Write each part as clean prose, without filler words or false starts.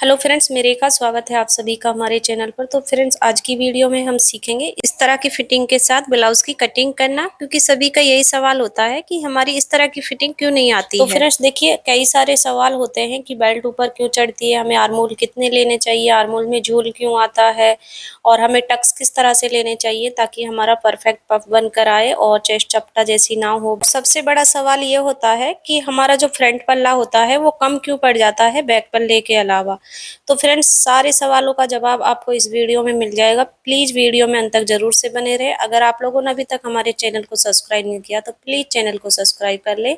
Hello friends, मेरे का स्वागत है आप सभी का हमारे चैनल पर। तो फ्रेंड्स, आज की वीडियो में हम सीखेंगे इस तरह की फिटिंग के साथ ब्लाउज की कटिंग करना, क्योंकि सभी का यही सवाल होता है कि हमारी इस तरह की फिटिंग क्यों नहीं आती है। तो फ्रेंड्स देखिए, कई सारे सवाल होते हैं कि बेल्ट ऊपर क्यों चढ़ती है, हमें आर्मोल कितने लेने चाहिए, आर्मोल में झूल क्यों आता है, और हमें टक्स किस तरह से लेने चाहिए ताकि हमारा परफेक्ट पफ बनकर आए और चेस्ट चपटा जैसी ना हो। सबसे बड़ा सवाल ये होता है कि हमारा जो फ्रंट पल्ला होता है वो कम क्यों पड़ जाता है बैक पल्ले के अलावा। तो फ्रेंड्स, सारे सवालों का जवाब आपको इस वीडियो में मिल जाएगा। प्लीज वीडियो में अंत तक जरूर से बने रहे। अगर आप लोगों ने अभी तक हमारे चैनल को सब्सक्राइब नहीं किया तो प्लीज चैनल को सब्सक्राइब कर ले।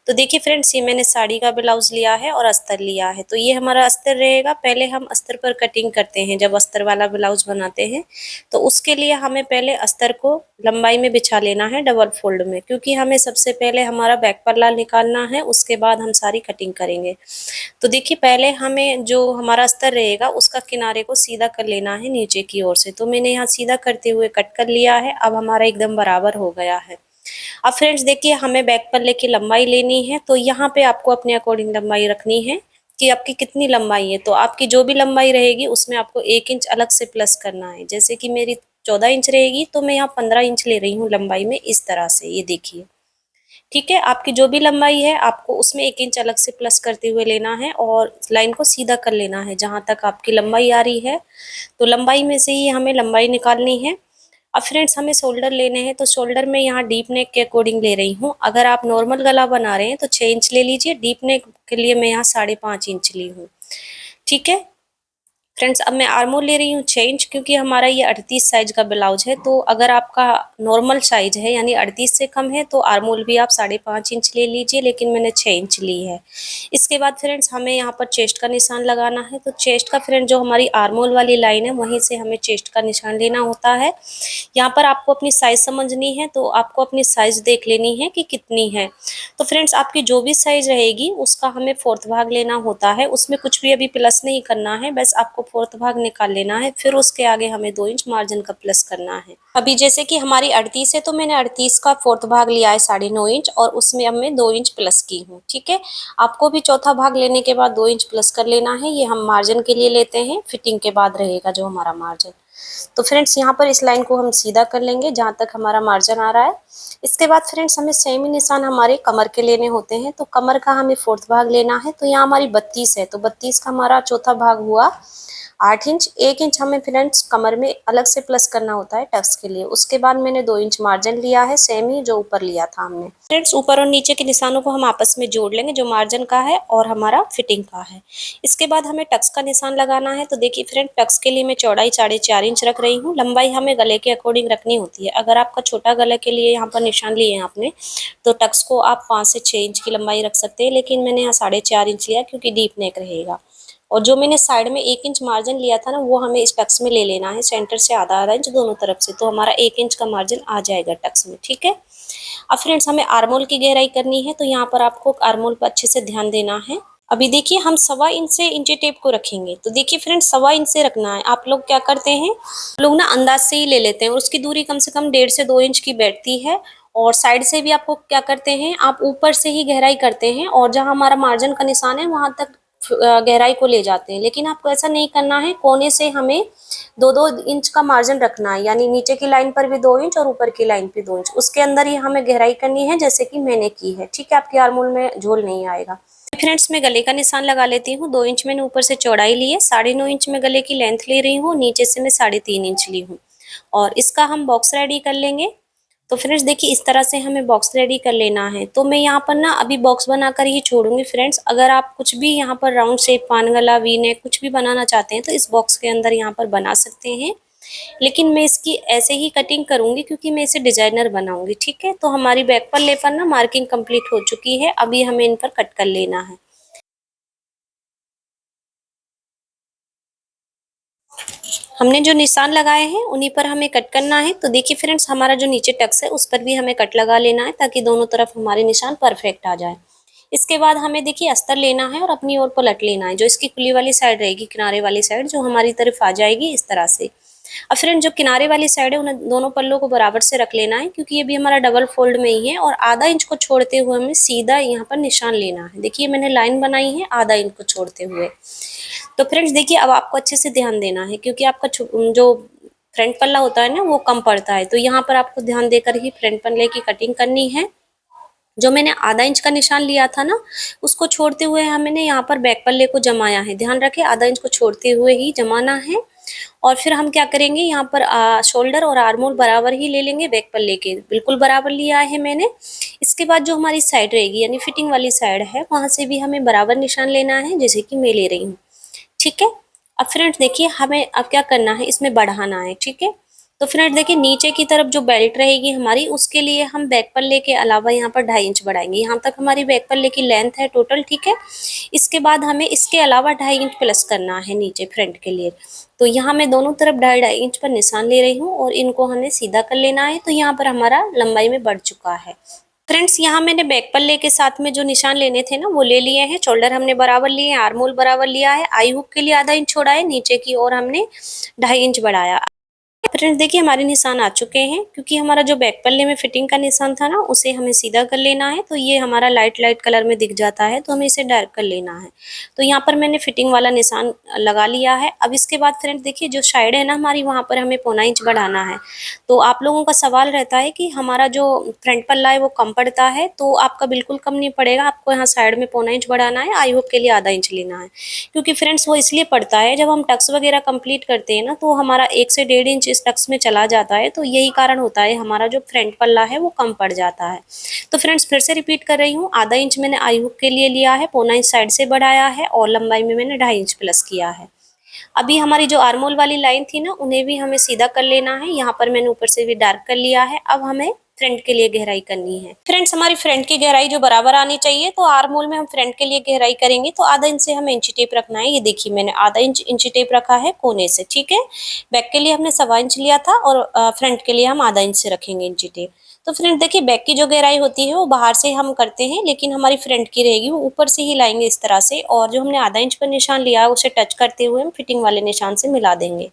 तो देखिए फ्रेंड्स, ये मैंने साड़ी का ब्लाउज लिया है और अस्तर लिया है। तो ये हमारा अस्तर रहेगा। पहले हम अस्तर पर कटिंग करते हैं। जब अस्तर वाला ब्लाउज बनाते हैं तो उसके लिए हमें पहले अस्तर को लंबाई में बिछा लेना है डबल फोल्ड में, क्योंकि हमें सबसे पहले हमारा बैक पल्ला निकालना है, उसके बाद हम सारी कटिंग करेंगे। तो देखिए, पहले हमें जो हमारा अस्तर रहेगा उसका किनारे को सीधा कर लेना है नीचे की ओर से। तो मैंने यहाँ सीधा करते हुए कट कर लिया है। अब हमारा एकदम बराबर हो गया है। अब फ्रेंड्स देखिए, हमें बैक पल्ले की लंबाई लेनी है। तो यहाँ पे आपको अपने अकॉर्डिंग लंबाई रखनी है कि आपकी कितनी लंबाई है। तो आपकी जो भी लंबाई रहेगी उसमें आपको 1 इंच अलग से प्लस करना है। जैसे कि मेरी 14 इंच रहेगी तो मैं यहाँ 15 इंच ले रही हूँ लंबाई में, इस तरह से। ये देखिए, ठीक है। आपकी जो भी लंबाई है आपको उसमें 1 इंच अलग से प्लस करते हुए लेना है और लाइन को सीधा कर लेना है जहां तक आपकी लंबाई आ रही है। तो लंबाई में से ही हमें लंबाई निकालनी है। अब फ्रेंड्स, हमें शोल्डर लेने हैं। तो शोल्डर में यहाँ डीप नेक के अकॉर्डिंग ले रही हूँ। अगर आप नॉर्मल गला बना रहे हैं तो 6 इंच ले लीजिए। डीप नेक के लिए मैं यहाँ 5.5 इंच ली हूँ। ठीक है फ्रेंड्स, अब मैं आर्मोल ले रही हूँ 6 इंच, क्योंकि हमारा ये 38 साइज का ब्लाउज है। तो अगर आपका नॉर्मल साइज है यानी 38 से कम है तो आर्मोल भी आप 5.5 इंच ले लीजिए, लेकिन मैंने 6 इंच ली है। इसके बाद फ्रेंड्स, हमें यहाँ पर चेस्ट का निशान लगाना है। तो चेस्ट का फ्रेंड जो हमारी आर्मोल वाली लाइन है वहीं से हमें चेस्ट का निशान लेना होता है। यहाँ पर आपको अपनी साइज समझनी है। तो आपको अपनी साइज देख लेनी है कि कितनी है। तो फ्रेंड्स, आपकी जो भी साइज रहेगी उसका हमें फोर्थ भाग लेना होता है। उसमें कुछ भी अभी प्लस नहीं करना है, बस आपको फोर्थ भाग निकाल लेना है। फिर उसके आगे हमें 2 इंच मार्जिन का प्लस करना है। अभी जैसे कि हमारी 38 है तो मैंने 38 का फोर्थ भाग लिया है 9.5 इंच, और उसमें अब मैं 2 इंच प्लस की हूँ। ठीक है, आपको भी चौथा भाग लेने के बाद 2 इंच प्लस कर लेना है। ये हम मार्जिन के लिए लेते हैं, फिटिंग के बाद रहेगा जो हमारा मार्जिन। तो फ्रेंड्स, यहाँ पर इस लाइन को हम सीधा कर लेंगे जहाँ तक हमारा मार्जिन आ रहा है। इसके बाद फ्रेंड्स, हमें सेम ही निशान हमारे कमर के लेने होते हैं। तो कमर का हमें फोर्थ भाग लेना है। तो यहाँ हमारी 32 है तो 32 का हमारा चौथा भाग हुआ 8 इंच। 1 इंच हमें फ्रेंड्स कमर में अलग से प्लस करना होता है टक्स के लिए। उसके बाद मैंने 2 इंच मार्जिन लिया है, सेम ही जो ऊपर लिया था हमने। फ्रेंड्स, ऊपर और नीचे के निशानों को हम आपस में जोड़ लेंगे, जो मार्जिन का है और हमारा फिटिंग का है। इसके बाद हमें टक्स का निशान लगाना है। तो देखिए फ्रेंड, टक्स के लिए मैं चौड़ाई 4.5 इंच रख रही हूँ। लंबाई हमें गले के अकॉर्डिंग रखनी होती है। अगर आपका छोटा गले के लिए यहाँ पर निशान लिए हैं आपने, तो टक्स को आप 5 से 6 इंच की लंबाई रख सकते हैं, लेकिन मैंने यहाँ 4.5 इंच लिया क्योंकि डीप नेक रहेगा। और जो मैंने साइड में 1 इंच मार्जिन लिया था ना, वो हमें इस टक्स में ले लेना है, सेंटर से आधा आधा इंच दोनों तरफ से। तो हमारा 1 इंच का मार्जिन आ जाएगा टक्स में। ठीक है, अब फ्रेंड्स, हमें आर्मोल की गहराई करनी है। तो यहाँ पर आपको आर्मोल पर अच्छे से ध्यान देना है। अभी देखिए, हम 1.25 इंच से इंची टेप को रखेंगे। तो देखिए फ्रेंड्स, 1.25 इंच से रखना है। आप लोग क्या करते हैं, लोग ना अंदाज से ही ले लेते हैं और उसकी दूरी कम से कम 1.5 से 2 इंच की बैठती है। और साइड से भी आपको क्या करते हैं, आप ऊपर से ही गहराई करते हैं और जहां हमारा मार्जिन का निशान है वहां तक गहराई को ले जाते हैं। लेकिन आपको ऐसा नहीं करना है। कोने से हमें 2-2 इंच का मार्जिन रखना है, यानी नीचे की लाइन पर भी 2 इंच और ऊपर की लाइन पे 2 इंच। उसके अंदर ही हमें गहराई करनी है, जैसे कि मैंने की है। ठीक है, आपके आर्मोल में झोल नहीं आएगा। फ्रेंड्स, मैं गले का निशान लगा लेती हूँ। 2 इंच मैंने ऊपर से चौड़ाई ली है, 9.5 इंच में गले की लेंथ ले रही हूँ, नीचे से मैं 3.5 इंच ली हूँ। और इसका हम बॉक्स रेडी कर लेंगे। तो फ्रेंड्स देखिए, इस तरह से हमें बॉक्स रेडी कर लेना है। तो मैं यहाँ पर ना अभी बॉक्स बनाकर ही छोड़ूंगी फ्रेंड्स। अगर आप कुछ भी यहाँ पर राउंड शेप, पान गला, वी नेक कुछ भी बनाना चाहते हैं तो इस बॉक्स के अंदर यहाँ पर बना सकते हैं। लेकिन मैं इसकी ऐसे ही कटिंग करूंगी क्योंकि मैं इसे डिजाइनर बनाऊंगी। ठीक है, तो हमारी बैक पल्ले पर ना मार्किंग कंप्लीट हो चुकी है। अभी हमें इन पर कट कर लेना है। हमने जो निशान लगाए हैं उन्हीं पर हमें कट करना है। तो देखिए फ्रेंड्स, हमारा जो नीचे टक्स है उस पर भी हमें कट लगा लेना है ताकि दोनों तरफ हमारे निशान परफेक्ट आ जाए। इसके बाद हमें देखिए अस्तर लेना है और अपनी ओर पलट लेना है। जो इसकी खुली वाली साइड रहेगी, किनारे वाली साइड, जो हमारी तरफ आ जाएगी इस तरह से। अब फ्रेंड जो किनारे वाली साइड है उन दोनों पल्लों को बराबर से रख लेना है, क्योंकि ये भी हमारा डबल फोल्ड में ही है, और आधा इंच को छोड़ते हुए हमें सीधा यहाँ पर निशान लेना है। देखिए मैंने लाइन बनाई है आधा इंच को छोड़ते हुए। तो फ्रेंड्स देखिए अब आपको अच्छे से ध्यान देना है, क्योंकि आपका जो फ्रंट पल्ला होता है ना वो कम पड़ता है, तो यहाँ पर आपको ध्यान देकर ही फ्रंट पल्ले की कटिंग करनी है। जो मैंने आधा इंच का निशान लिया था ना, उसको छोड़ते हुए हमने यहाँ पर बैक पल्ले को जमाया है। ध्यान रखें आधा इंच को छोड़ते हुए ही जमाना है। और फिर हम क्या करेंगे, यहाँ पर शोल्डर और आर्म होल बराबर ही ले लेंगे, बैक पल्ले के बिल्कुल बराबर लिया है मैंने। इसके बाद जो हमारी साइड रहेगी यानी फिटिंग वाली साइड है, वहां से भी हमें बराबर निशान लेना है, जैसे कि मैं ले रही हूँ। ठीक है। अब फ्रेंड्स देखिए हमें अब क्या करना है, इसमें बढ़ाना है। ठीक है। तो फ्रेंड देखिए नीचे की तरफ जो बेल्ट रहेगी हमारी, उसके लिए हम बैक पल्ले के अलावा यहाँ पर 2.5 इंच बढ़ाएंगे। यहाँ तक हमारी बैक पल्ले की लेंथ है टोटल। ठीक है। इसके बाद हमें इसके अलावा 2.5 इंच प्लस करना है नीचे फ्रंट के लिए। तो यहाँ मैं दोनों तरफ 2.5 इंच पर निशान ले रही हूँ, और इनको हमें सीधा कर लेना है। तो यहाँ पर हमारा लंबाई में बढ़ चुका है। फ्रेंड्स यहाँ मैंने बैक पल्ले के साथ में जो निशान लेने थे ना वो ले लिए हैं। शोल्डर हमने बराबर लिए हैं, आर्म होल बराबर लिया है, आई हुक के लिए आधा इंच छोड़ा है, नीचे की ओर हमने 2.5 इंच बढ़ाया। फ्रेंड्स देखिए हमारे निशान आ चुके हैं, क्योंकि हमारा जो बैक पल्ले में फिटिंग का निशान था ना उसे हमें सीधा कर लेना है। तो ये हमारा लाइट लाइट कलर में दिख जाता है, तो हमें इसे डार्क कर लेना है। तो यहाँ पर मैंने फिटिंग वाला निशान लगा लिया है। अब इसके बाद फ्रेंड्स देखिए जो साइड है ना हमारी, वहाँ पर हमें 0.25 इंच बढ़ाना है। तो आप लोगों का सवाल रहता है कि हमारा जो फ्रंट पल्ला है वो कम पड़ता है, तो आपका बिल्कुल कम नहीं पड़ेगा। आपको यहाँ साइड में 0.25 इंच बढ़ाना है, आई होप के लिए आधा इंच लेना है। क्योंकि फ्रेंड्स वो इसलिए पड़ता है, जब हम टक्स वगैरह कंप्लीट करते हैं ना, तो हमारा 1 से 1.5 इंच इस टक्स में चला जाता है। तो यही कारण होता है हमारा जो फ्रंट पल्ला है वो कम पड़ जाता है। तो फ्रेंड्स फिर से रिपीट कर रही हूँ, आधा इंच मैंने आई हुक के लिए लिया है, 0.25 इंच साइड से बढ़ाया है, और लंबाई में मैंने 2.5 इंच प्लस किया है। अभी हमारी जो आर्म होल वाली लाइन थी ना, उन्हें भी हमें सीधा कर लेना है। यहाँ पर मैंने ऊपर से भी डार्क कर लिया है। अब हमें फ्रंट के लिए गहराई करनी है। फ्रेंड्स हमारी फ्रंट की गहराई जो बराबर आनी चाहिए, तो आर्म होल में हम फ्रंट के लिए गहराई करेंगे तो आधा इंच से हमें इंची टेप रखना है। ये देखिए मैंने आधा इंच इंची टेप रखा है कोने से। ठीक है। बैक के लिए हमने 1.25 इंच लिया था, और फ्रंट के लिए हम आधा इंच से रखेंगे इंची टेप। तो फ्रेंड देखिए बैक की जो गहराई होती है वो बाहर से हम करते हैं, लेकिन हमारी फ्रंट की रहेगी वो ऊपर से ही लाएंगे इस तरह से, और जो हमने आधा इंच पर निशान लिया है उसे टच करते हुए हम फिटिंग वाले निशान से मिला देंगे।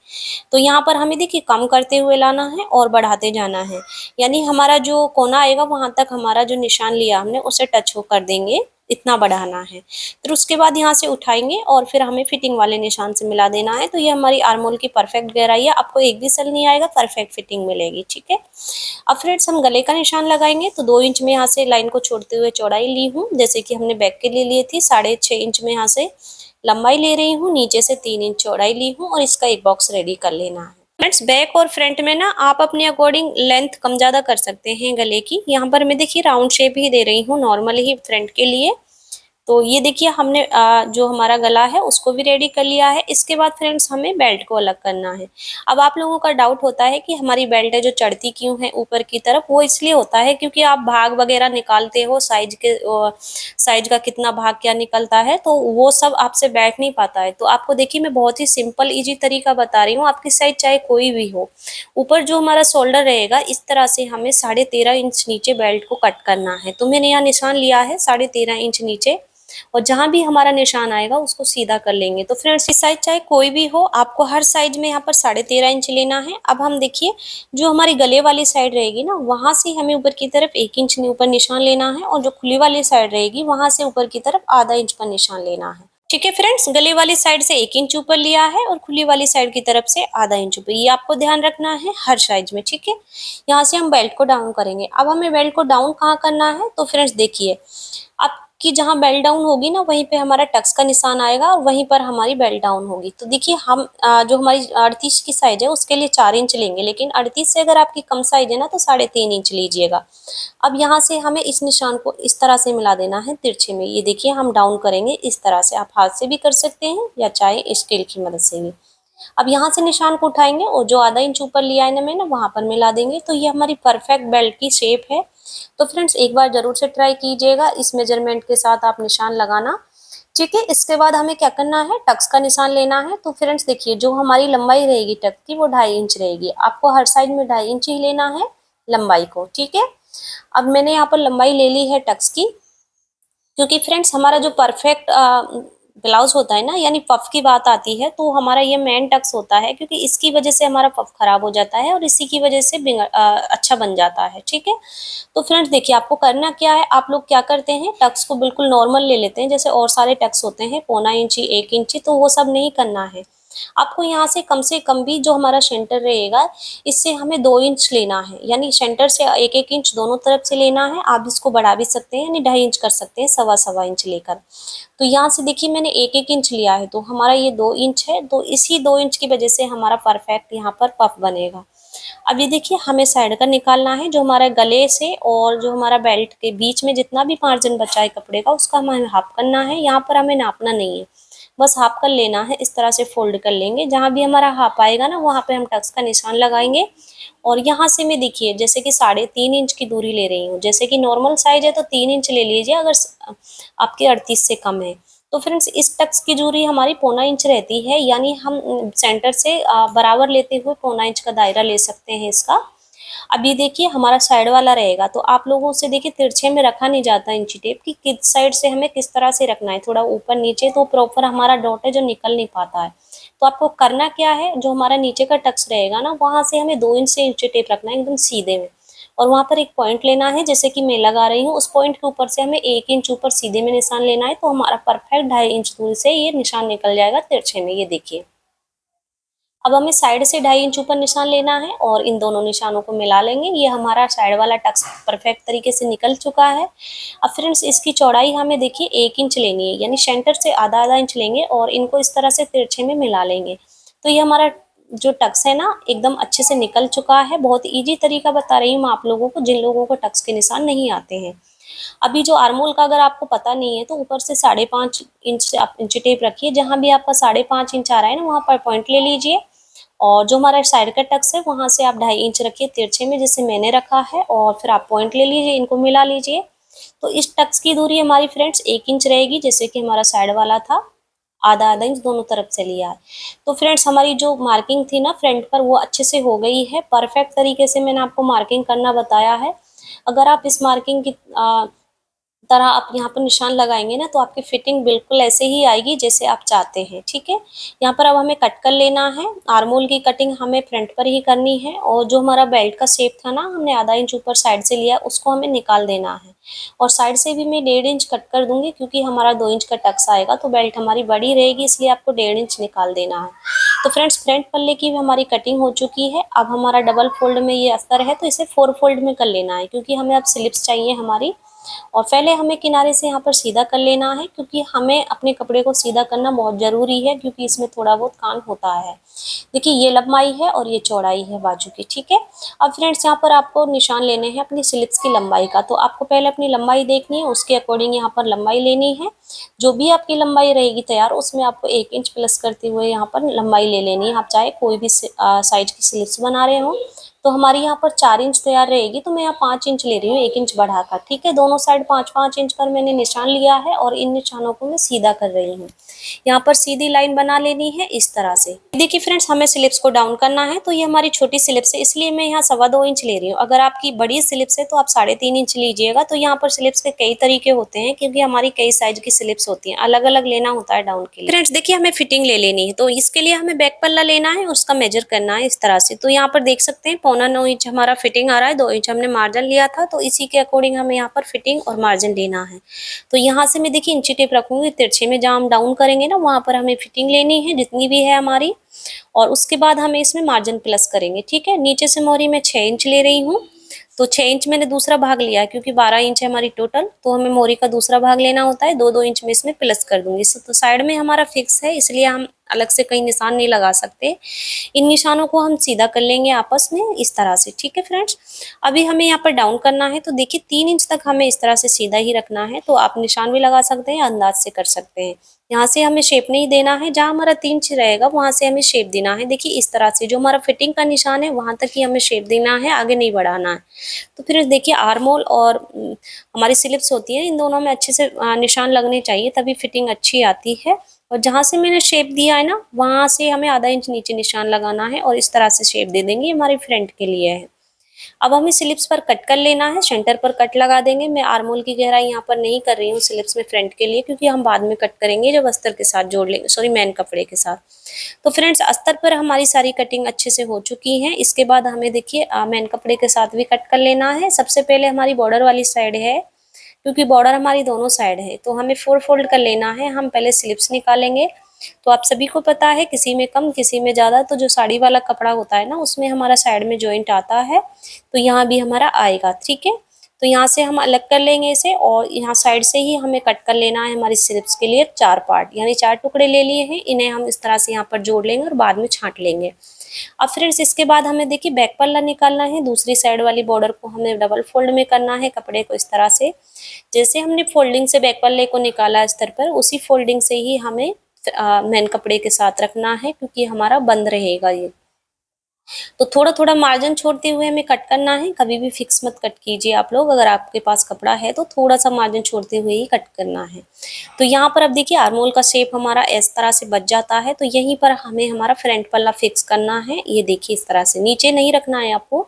तो यहाँ पर हमें देखिए कम करते हुए लाना है और बढ़ाते जाना है, यानी हमारा जो कोना आएगा वहां तक हमारा जो निशान लिया हमने उसे टच हो कर देंगे, इतना बढ़ाना है। फिर उसके बाद यहाँ से उठाएंगे और फिर हमें फिटिंग वाले निशान से मिला देना है। तो ये हमारी आर्म होल की परफेक्ट गहराई है। आपको एक भी सल नहीं आएगा, परफेक्ट फिटिंग मिलेगी। ठीक है। अब फ्रेंड्स हम गले का निशान लगाएंगे। तो 2 इंच में यहाँ से लाइन को छोड़ते हुए चौड़ाई ली हूँ, जैसे कि हमने बैक के लिए ली थी। 6.5 इंच में यहाँ से लंबाई ले रही हूँ, नीचे से 3 इंच चौड़ाई ली हूँ, और इसका एक बॉक्स रेडी कर लेना है। फ्रेंड्स बैक और फ्रंट में ना आप अपने अकॉर्डिंग लेंथ कम ज्यादा कर सकते हैं गले की। यहाँ पर मैं देखिए राउंड शेप ही दे रही हूँ नॉर्मल ही फ्रंट के लिए। तो ये देखिए हमने जो हमारा गला है उसको भी रेडी कर लिया है। इसके बाद फ्रेंड्स हमें बेल्ट को अलग करना है। अब आप लोगों का डाउट होता है कि हमारी बेल्ट है जो चढ़ती क्यों है ऊपर की तरफ, वो इसलिए होता है क्योंकि आप भाग वगैरह निकालते हो, साइज का कितना भाग क्या निकलता है, तो वो सब आपसे बैठ नहीं पाता है। तो आपको देखिए मैं बहुत ही सिंपल इजी तरीका बता रही हूँ, आपकी साइज चाहे कोई भी हो। ऊपर जो हमारा शोल्डर रहेगा इस तरह से हमें 13.5 इंच नीचे बेल्ट को कट करना है। तो मैंने यहाँ निशान लिया है 13.5 इंच नीचे, और जहां भी हमारा निशान आएगा उसको सीधा कर लेंगे। तो फ्रेंड्स इस साइज चाहे कोई भी हो, आपको हर साइज में यहाँ पर 13.5 इंच लेना है। अब हम देखिए जो हमारी गले वाली साइड रहेगी ना, वहां से हमें ऊपर की तरफ 1 इंच ऊपर निशान लेना है, और जो खुली वाली साइड रहेगी वहां से ऊपर की तरफ आधा इंच का निशान लेना है। ठीक है फ्रेंड्स, गले वाली साइड से 1 इंच ऊपर लिया है, और खुली वाली साइड की तरफ से आधा इंच ऊपर। ये आपको ध्यान रखना है हर साइज में। ठीक है। यहाँ से हम बेल्ट को डाउन करेंगे। अब हमें बेल्ट को डाउन कहाँ करना है, तो फ्रेंड्स देखिए आपकी जहाँ बेल्ट डाउन होगी ना, वहीं पे हमारा टक्स का निशान आएगा, और वहीं पर हमारी बेल्ट डाउन होगी। तो देखिए हम जो हमारी 38 की साइज है उसके लिए 4 इंच लेंगे, लेकिन 38 से अगर आपकी कम साइज है ना तो 3.5 इंच लीजिएगा। अब यहाँ से हमें इस निशान को इस तरह से मिला देना है तिरछे में। ये देखिए हम डाउन करेंगे इस तरह से, आप हाथ से भी कर सकते हैं या चाहे स्केल की मदद से भी। अब यहाँ से निशान को उठाएंगे और जो आधा इंच ऊपर लिया है ना मैंने, वहां पर मिला देंगे। तो ये हमारी परफेक्ट बेल्ट की शेप है। तो फ्रेंड्स एक बार जरूर से ट्राई कीजिएगा, इस मेजरमेंट के साथ आप निशान लगाना। ठीक है। इसके बाद हमें क्या करना है, टक्स का निशान लेना है। तो फ्रेंड्स देखिए जो हमारी लंबाई रहेगी टक्स की वो 2.5 इंच रहेगी। आपको हर साइड में 2.5 इंच ही लेना है लंबाई को। ठीक है। अब मैंने यहाँ पर लंबाई ले ली है टक्स की, क्योंकि फ्रेंड्स हमारा जो परफेक्ट ब्लाउज होता है ना, यानी पफ की बात आती है, तो हमारा ये मेन टक्स होता है, क्योंकि इसकी वजह से हमारा पफ खराब हो जाता है और इसी की वजह से अच्छा बन जाता है। ठीक है, तो फ्रेंड्स देखिए आपको करना क्या है, आप लोग क्या करते हैं, टक्स को बिल्कुल नॉर्मल ले लेते हैं, जैसे और सारे टक्स होते हैं, पौना इंची 1 इंची, तो वो सब नहीं करना है। आपको यहाँ से कम भी जो हमारा सेंटर रहेगा, इससे हमें 2 इंच लेना है, यानी सेंटर से 1 1 इंच दोनों तरफ से लेना है। आप इसको बढ़ा भी सकते हैं, यानी 2.5 इंच कर सकते हैं, 1.25 इंच लेकर। तो यहाँ से देखिए मैंने 1 1 इंच लिया है, तो हमारा ये 2 इंच है, तो इसी 2 इंच की वजह से हमारा परफेक्ट यहाँ पर पफ बनेगा। अब ये देखिए हमें साइड का निकालना है, जो हमारे गले से और जो हमारा बेल्ट के बीच में जितना भी मार्जिन बचा है कपड़े का, उसका हमें हाफ करना है। यहाँ पर हमें नापना नहीं है, बस हाफ कर लेना है। इस तरह से फोल्ड कर लेंगे, जहाँ भी हमारा हाफ आएगा ना, वहाँ पे हम टक्स का निशान लगाएंगे। और यहाँ से मैं देखिए जैसे कि 3.5 इंच की दूरी ले रही हूँ, जैसे कि नॉर्मल साइज है तो 3 इंच ले लीजिए, अगर आपके 38 से कम है। तो फ्रेंड्स इस टक्स की दूरी हमारी 1.25 इंच रहती है, यानी हम सेंटर से बराबर लेते हुए 1.25 इंच का दायरा ले सकते हैं इसका। अब ये देखिए हमारा साइड वाला रहेगा, तो आप लोगों से देखिए तिरछे में रखा नहीं जाता इंची टेप की, किस साइड से हमें किस तरह से रखना है, थोड़ा ऊपर नीचे, तो प्रॉपर हमारा डॉट है जो निकल नहीं पाता है। तो आपको करना क्या है, जो हमारा नीचे का टक्स रहेगा ना, वहां से हमें 2 इंच से इंची टेप रखना है एकदम सीधे में, और वहां पर एक पॉइंट लेना है, जैसे कि मैं लगा रही हूँ, उस पॉइंट के ऊपर से हमें 1 इंच ऊपर सीधे में निशान लेना है, तो हमारा परफेक्ट 2.5 इंच दूरी से ये निशान निकल जाएगा तिरछे में। ये देखिए अब हमें साइड से 2.5 इंच ऊपर निशान लेना है और इन दोनों निशानों को मिला लेंगे। ये हमारा साइड वाला टक्स परफेक्ट तरीके से निकल चुका है। अब फ्रेंड्स इसकी चौड़ाई हमें देखिए 1 इंच लेनी है, यानी सेंटर से आधा आधा इंच लेंगे और इनको इस तरह से तिरछे में मिला लेंगे। तो ये हमारा जो टक्स है ना एकदम अच्छे से निकल चुका है। बहुत ईजी तरीका बता रही हूँ आप लोगों को, जिन लोगों को टक्स के निशान नहीं आते हैं। अभी जो आर्मोल का अगर आपको पता नहीं है, तो ऊपर से 5.5 इंच से आप इंची टेप रखिए, जहां भी आपका 5.5 इंच आ रहा है ना, वहां पर पॉइंट ले लीजिए। और जो हमारा साइड का टक्स है वहां से आप 2.5 इंच रखिए तिरछे में, जैसे मैंने रखा है, और फिर आप पॉइंट ले लीजिए, इनको मिला लीजिए। तो इस टक्स की दूरी हमारी फ्रेंड्स 1 इंच रहेगी, जैसे कि हमारा साइड वाला था, आधा आधा इंच दोनों तरफ से लिया है। तो फ्रेंड्स हमारी जो मार्किंग थी ना फ्रंट पर, वो अच्छे से हो गई है, परफेक्ट तरीके से मैंने आपको मार्किंग करना बताया है। अगर आप इस मार्किंग की तरह आप यहाँ पर निशान लगाएंगे ना, तो आपकी फिटिंग बिल्कुल ऐसे ही आएगी जैसे आप चाहते हैं। ठीक है, यहाँ पर अब हमें कट कर लेना है। आर्मोल की कटिंग हमें फ्रंट पर ही करनी है, और जो हमारा बेल्ट का शेप था ना, हमने आधा इंच ऊपर साइड से लिया, उसको हमें निकाल देना है। और साइड से भी मैं 1.5 इंच कट कर दूंगी, क्योंकि हमारा 2 इंच का टक्स आएगा, तो बेल्ट हमारी बड़ी रहेगी, इसलिए आपको 1.5 इंच निकाल देना है। तो फ्रेंड्स फ्रंट पल्ले की भी हमारी कटिंग हो चुकी है। अब हमारा डबल फोल्ड में ये अस्तर है, तो इसे 4 फोल्ड में कर लेना है, क्योंकि हमें अब स्लिप्स चाहिए हमारी। और पहले हमें किनारे से यहाँ पर सीधा कर लेना है, क्योंकि हमें अपने कपड़े को सीधा करना बहुत ज़रूरी है, क्योंकि इसमें थोड़ा बहुत कान होता है। देखिए ये लंबाई है और ये चौड़ाई है बाजू की। ठीक है, अब फ्रेंड्स यहाँ पर आपको निशान लेने हैं अपनी स्लिप्स की लंबाई का, तो आपको पहले अपनी लंबाई देखनी है, उसके अकॉर्डिंग यहाँ पर लंबाई लेनी है। जो भी आपकी लंबाई रहेगी तैयार, उसमें आपको 1 इंच प्लस करते हुए यहाँ पर लंबाई ले लेनी है। आप चाहे कोई भी साइज की स्लिप्स बना रहे हो, तो हमारी यहाँ पर 4 इंच तैयार रहेगी, तो मैं यहाँ 5 इंच ले रही हूँ, 1 इंच बढ़ाकर। ठीक है, दोनों साइड 5 5 इंच पर मैंने निशान लिया है, और इन निशानों को मैं सीधा कर रही हूँ। यहाँ पर सीधी लाइन बना लेनी है इस तरह से। देखिए फ्रेंड्स हमें स्लिप्स को डाउन करना है, तो ये हमारी छोटी स्लिप्स है, इसलिए मैं यहाँ 2.25 इंच ले रही हूँ। अगर आपकी बड़ी स्लिप्स है तो आप 3.5 इंच लीजिएगा। तो यहाँ पर स्लिप्स के कई तरीके होते हैं, क्योंकि हमारी कई साइज की स्लिप्स होती हैं, अलग अलग लेना होता है डाउन के लिए। फ्रेंड्स देखिए हमें फिटिंग ले लेनी है, तो इसके लिए हमें बैक पल्ला लेना है, उसका मेजर करना है इस तरह से। तो यहाँ पर देख सकते हैं 9.25 इंच हमारा फिटिंग आ रहा है, 2 इंच हमने मार्जिन लिया था, तो इसी के अकॉर्डिंग हमें यहाँ पर फिटिंग और मार्जिन लेना है। तो यहाँ से मैं देखिए इंची टेप रखूंगी तिरछे में, जहाँ हम डाउन करेंगे ना, वहां पर हमें फिटिंग लेनी है जितनी भी है हमारी, और उसके बाद हमें इसमें मार्जिन प्लस करेंगे। ठीक है, नीचे से मोहरी मैं 6 इंच ले रही हूँ, तो 6 इंच मैंने दूसरा भाग लिया है, क्योंकि 12 इंच है हमारी टोटल, तो हमें मोहरी का दूसरा भाग लेना होता है। 2 2 इंच में इसमें प्लस कर दूंगी। तो साइड में हमारा फिक्स है, इसलिए हम अलग से कहीं निशान नहीं लगा सकते। इन निशानों को हम सीधा कर लेंगे आपस में इस तरह से। ठीक है फ्रेंड्स, अभी हमें यहाँ पर डाउन करना है, तो देखिए 3 इंच तक हमें इस तरह से सीधा ही रखना है। तो आप निशान भी लगा सकते हैं, अंदाज से कर सकते हैं। यहाँ से हमें शेप नहीं देना है, जहाँ हमारा 3 इंच रहेगा वहां से हमें शेप देना है। देखिए इस तरह से जो हमारा फिटिंग का निशान है वहां तक ही हमें शेप देना है, आगे नहीं बढ़ाना है। तो फिर देखिए आर्मोल और हमारी स्लिप्स होती है, इन दोनों में अच्छे से निशान लगने चाहिए, तभी फिटिंग अच्छी आती है। और जहाँ से मैंने शेप दिया है ना, वहां से हमें आधा इंच नीचे निशान लगाना है, और इस तरह से शेप दे देंगे, हमारे फ्रंट के लिए है। अब हमें स्लिप्स पर कट कर लेना है, सेंटर पर कट लगा देंगे। मैं आर्मोल की गहराई यहाँ पर नहीं कर रही हूँ स्लिप्स में फ्रंट के लिए, क्योंकि हम बाद में कट करेंगे जब अस्तर के साथ जोड़ लेंगे, सॉरी मेन कपड़े के साथ। तो फ्रेंड्स अस्तर पर हमारी सारी कटिंग अच्छे से हो चुकी है। इसके बाद हमें देखिए मेन कपड़े के साथ भी कट कर लेना है। सबसे पहले हमारी बॉर्डर वाली साइड है, क्योंकि बॉर्डर हमारी दोनों साइड है, तो हमें 4 फोल्ड कर लेना है। हम पहले स्लिप्स निकालेंगे। तो आप सभी को पता है किसी में कम किसी में ज़्यादा, तो जो साड़ी वाला कपड़ा होता है ना उसमें हमारा साइड में जॉइंट आता है, तो यहाँ भी हमारा आएगा, ठीक है। तो यहाँ से हम अलग कर लेंगे इसे, और यहाँ साइड से ही हमें कट कर लेना है हमारी स्लिप्स के लिए 4 पार्ट, यानी 4 टुकड़े ले लिए हैं। इन्हें हम इस तरह से यहाँ पर जोड़ लेंगे और बाद में छांट लेंगे। अब फ्रेंड्स इसके बाद हमें देखिए बैक पल्ला निकालना है। दूसरी साइड वाली बॉर्डर को हमें डबल फोल्ड में करना है कपड़े को इस तरह से। जैसे हमने फोल्डिंग से बैक पल्ले को निकाला अस्तर पर, उसी फोल्डिंग से ही हमें मेन कपड़े के साथ रखना है, क्योंकि हमारा बंद रहेगा ये। तो थोड़ा थोड़ा मार्जिन छोड़ते हुए हमें कट करना है। कभी भी फिक्स मत कट कीजिए आप लोग, अगर आपके पास कपड़ा है तो थोड़ा सा मार्जिन छोड़ते हुए ही कट करना है। तो यहाँ पर अब देखिए आर्मोल का शेप हमारा इस तरह से बच जाता है। तो यहीं पर हमें हमारा फ्रंट पल्ला फिक्स करना है। ये देखिए इस तरह से नीचे नहीं रखना है आपको,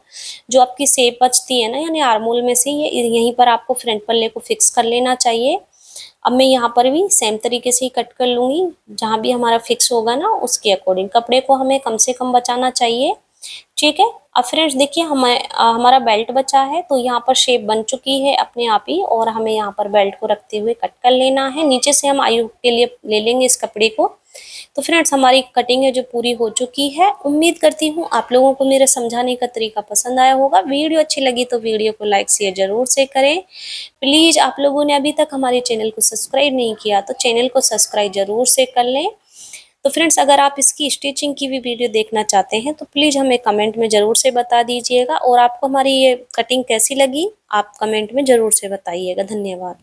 जो आपकी शेप बचती है ना यानी आर्मोल में से, ये यहीं पर आपको फ्रंट पल्ले को फिक्स कर लेना चाहिए। अब मैं यहाँ पर भी सेम तरीके से ही कट कर लूंगी, जहाँ भी हमारा फिक्स होगा ना उसके अकॉर्डिंग। कपड़े को हमें कम से कम बचाना चाहिए, ठीक है। अब फ्रेंड्स देखिए हमारा बेल्ट बचा है, तो यहाँ पर शेप बन चुकी है अपने आप ही, और हमें यहाँ पर बेल्ट को रखते हुए कट कर लेना है। नीचे से हम आई हुक के लिए ले लेंगे इस कपड़े को। तो फ्रेंड्स हमारी कटिंग है जो पूरी हो चुकी है। उम्मीद करती हूँ आप लोगों को मेरे समझाने का तरीका पसंद आया होगा। वीडियो अच्छी लगी तो वीडियो को लाइक शेयर जरूर से करें। प्लीज आप लोगों ने अभी तक हमारे चैनल को सब्सक्राइब नहीं किया तो चैनल को सब्सक्राइब जरूर से कर लें। तो फ्रेंड्स अगर आप इसकी स्टिचिंग की भी वीडियो देखना चाहते हैं तो प्लीज़ हमें कमेंट में ज़रूर से बता दीजिएगा, और आपको हमारी ये कटिंग कैसी लगी आप कमेंट में ज़रूर से बताइएगा। धन्यवाद।